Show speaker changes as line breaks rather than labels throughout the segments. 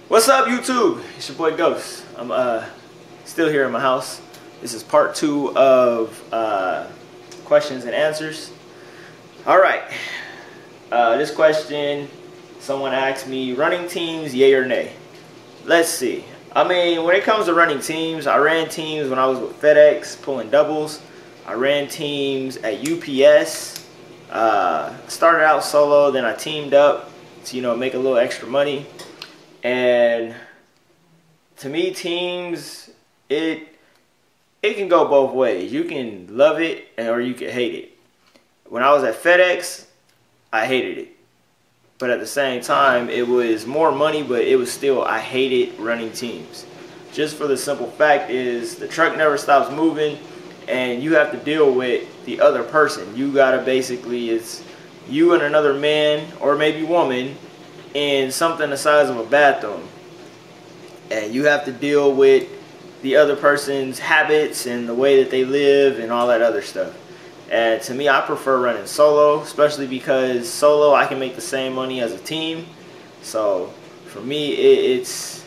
What's up, YouTube? It's your boy Ghost. I'm still here in my house. This is part 2 of questions and answers. All right. This question, someone asked me, running teams, yay or nay? Let's see. I mean, when it comes to running teams, I ran teams when I was with FedEx, pulling doubles. I ran teams at UPS. Started out solo, then I teamed up to, make a little extra money. And to me, teams, it can go both ways. You can love it or you can hate it. When I was at FedEx, I hated it. But at the same time, it was more money, but it was still, I hated running teams. Just for the simple fact is the truck never stops moving and you have to deal with the other person. You gotta basically, it's you and another man or maybe woman in something the size of a bathroom. And you have to deal with the other person's habits and the way that they live and all that other stuff. And to me, I prefer running solo, especially because solo I can make the same money as a team. So for me, it's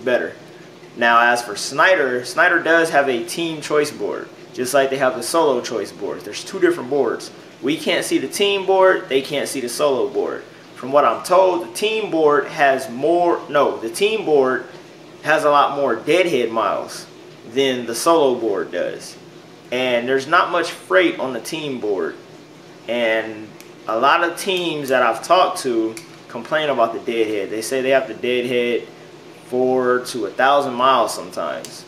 better. Now as for Snyder does have a team choice board, just like they have the solo choice board. There's two different boards. We can't see the team board, they can't see the solo board. From what I'm told, the team board has the team board has a lot more deadhead miles than the solo board does. And there's not much freight on the team board. And a lot of teams that I've talked to complain about the deadhead. They say they have to deadhead 4,000 to 1,000 miles sometimes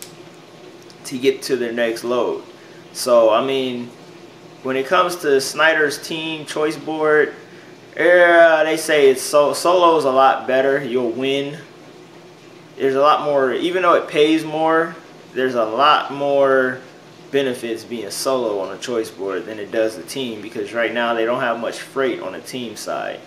to get to their next load. So, I mean, when it comes to Snyder's team choice board, they say it's solo is a lot better. You'll win. There's a lot more, even though it pays more, there's a lot more benefits being solo on a choice board than it does the team, because right now they don't have much freight on the team side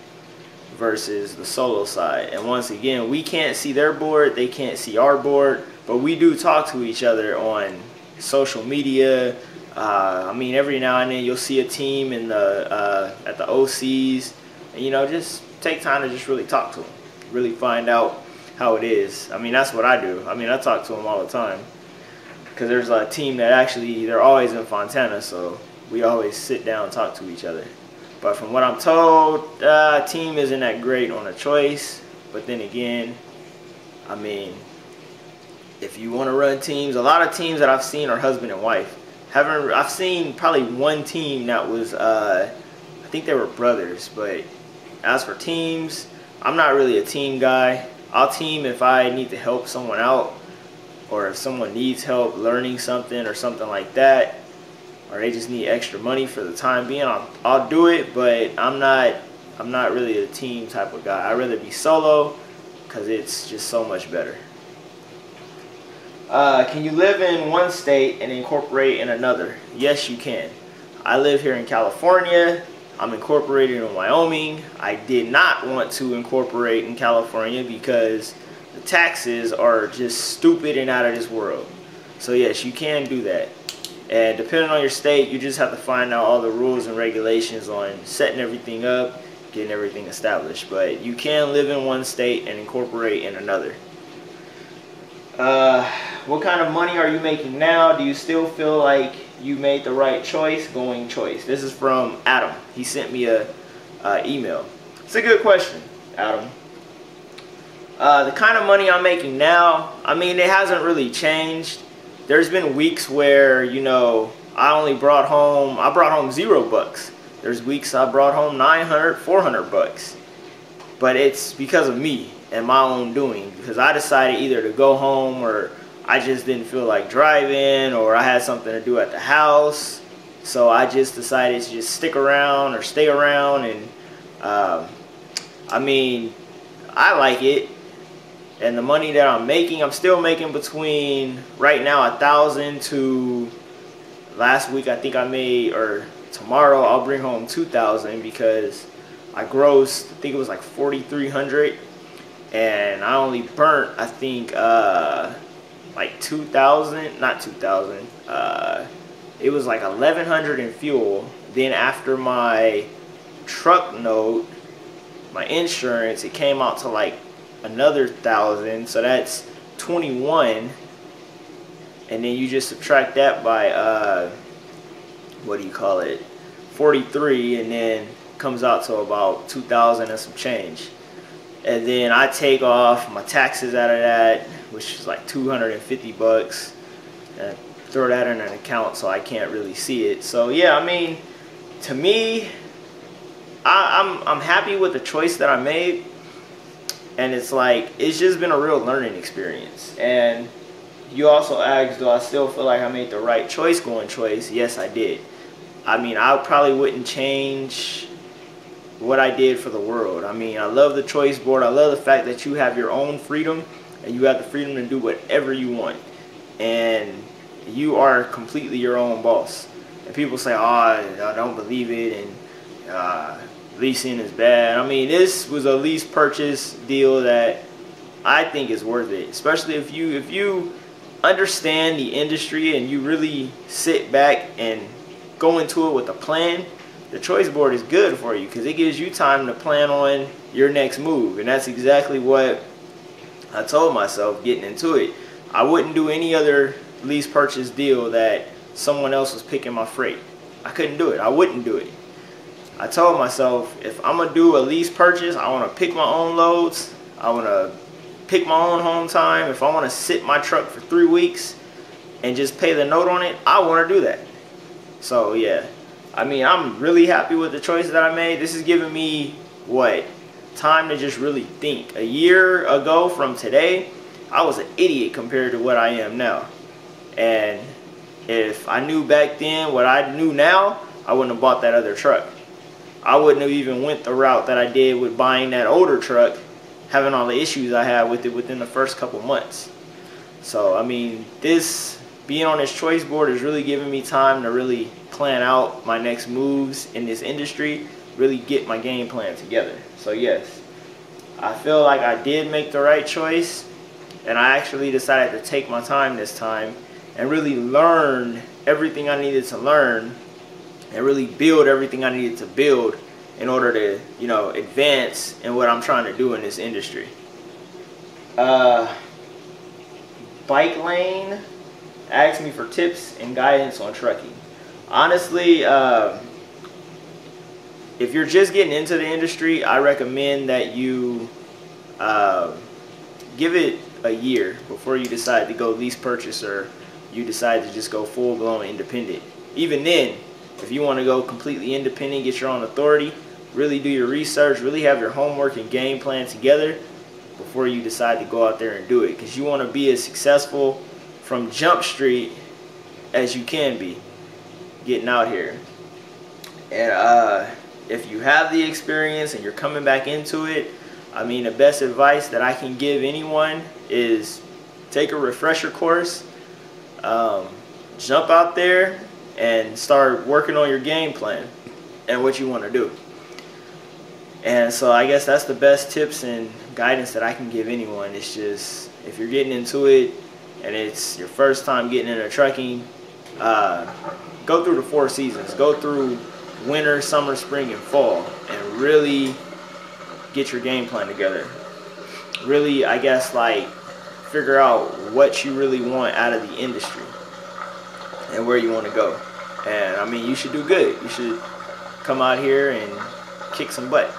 versus the solo side. And once again, we can't see their board, they can't see our board, but we do talk to each other on social media. I mean, every now and then you'll see a team in the at the OCs. And, just take time to just really talk to them, really find out how it is. I mean, that's what I do. I mean, I talk to them all the time because there's a team that actually, they're always in Fontana, so we always sit down and talk to each other. But from what I'm told, team isn't that great on a choice. But then again, I mean, if you want to run teams, a lot of teams that I've seen are husband and wife. I've seen probably one team that was, I think they were brothers, but as for teams, I'm not really a team guy. I'll team if I need to help someone out, or if someone needs help learning something or something like that, or they just need extra money for the time being. I'll do it, but I'm not really a team type of guy. I'd rather be solo because it's just so much better. Can you live in one state and incorporate in another? Yes, you can. I live here in California. I'm incorporated in Wyoming. I did not want to incorporate in California because the taxes are just stupid and out of this world. So yes, you can do that. And depending on your state, you just have to find out all the rules and regulations on setting everything up, getting everything established. But you can live in one state and incorporate in another. What kind of money are you making now? Do you still feel like you made the right choice going choice? This is from Adam. He sent me a email. It's a good question, Adam. The kind of money I'm making now, I mean, it hasn't really changed. There's been weeks where, I brought home $0. There's weeks I brought home 900, 400 bucks. But it's because of me and my own doing, because I decided either to go home, or I just didn't feel like driving, or I had something to do at the house. So I just decided to just stick around or stay around. And I mean, I like it. And the money that I'm making, I'm still making between, right now, 1,000 to, last week I think I made, or tomorrow I'll bring home 2,000, because I grossed, I think it was like 4,300, and I only burnt, I think, like 2,000, not 2,000, it was like 1,100 in fuel. Then after my truck note, my insurance, it came out to like another 1,000, so that's 21, and then you just subtract that by what do you call it, 43, and then comes out to about 2,000 and some change. And then I take off my taxes out of that, which is like 250 bucks, and throw that in an account so I can't really see it. So yeah, I mean, to me, I'm happy with the choice that I made, and it's like, it's just been a real learning experience. And you also asked, do I still feel like I made the right choice going choice? Yes, I did. I mean, I probably wouldn't change what I did for the world. I mean, I love the choice board. I love the fact that you have your own freedom, and you have the freedom to do whatever you want, and you are completely your own boss. And people say, oh, I don't believe it, and leasing is bad. I mean, this was a lease purchase deal that I think is worth it, especially if you understand the industry and you really sit back and go into it with a plan. The choice board is good for you because it gives you time to plan on your next move, and that's exactly what I told myself getting into it. I wouldn't do any other lease purchase deal that someone else was picking my freight. I couldn't do it. I wouldn't do it. I told myself, if I'm gonna do a lease purchase, I want to pick my own loads. I want to pick my own home time. If I want to sit my truck for 3 weeks and just pay the note on it, I want to do that. So yeah, I mean, I'm really happy with the choice that I made. This is giving me, what, time to just really think. A year ago from today, I was an idiot compared to what I am now. And if I knew back then what I knew now, I wouldn't have bought that other truck. I wouldn't have even went the route that I did with buying that older truck, having all the issues I had with it within the first couple months. So, I mean, this, being on this choice board is really giving me time to really plan out my next moves in this industry, really get my game plan together. So yes, I feel like I did make the right choice, and I actually decided to take my time this time and really learn everything I needed to learn and really build everything I needed to build in order to, you know, advance in what I'm trying to do in this industry. Bike Lane asked me for tips and guidance on trucking. Honestly, if you're just getting into the industry, I recommend that you give it a year before you decide to go lease purchase, or you decide to just go full-blown independent. Even then, if you want to go completely independent, get your own authority, really do your research, really have your homework and game plan together before you decide to go out there and do it, because you want to be as successful from Jump Street as you can be getting out here. And if you have the experience and you're coming back into it, I mean, the best advice that I can give anyone is take a refresher course, jump out there and start working on your game plan and what you want to do. And so I guess that's the best tips and guidance that I can give anyone. It's just, if you're getting into it and it's your first time getting into trucking, go through the 4 seasons. Go through winter, summer, spring, and fall, and really get your game plan together. Really, I guess, like, figure out what you really want out of the industry and where you want to go. And I mean, you should do good. You should come out here and kick some butt.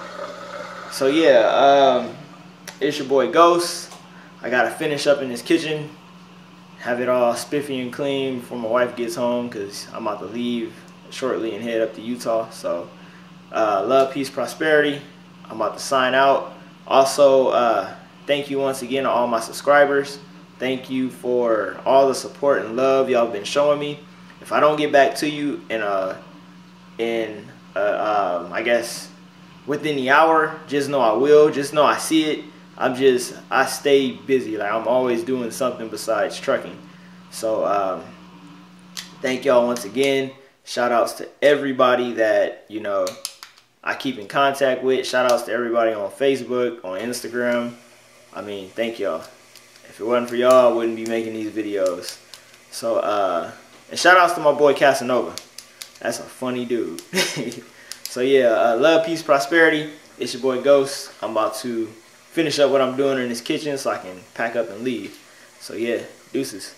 So yeah, it's your boy Ghost. I gotta finish up in this kitchen, have it all spiffy and clean before my wife gets home, because I'm about to leave shortly and head up to Utah. So love, peace, prosperity. I'm about to sign out. Also, thank you once again to all my subscribers. Thank you for all the support and love y'all been showing me. If I don't get back to you I guess within the hour, just know I will. Just know I see it. I stay busy. Like, I'm always doing something besides trucking. So thank y'all once again. Shout outs to everybody that, you know, I keep in contact with. Shout outs to everybody on Facebook, on Instagram. I mean, thank y'all. If it wasn't for y'all, I wouldn't be making these videos. So and shout outs to my boy Casanova. That's a funny dude. So yeah, love, peace, prosperity. It's your boy Ghost. I'm about to finish up what I'm doing in this kitchen so I can pack up and leave. So yeah, deuces.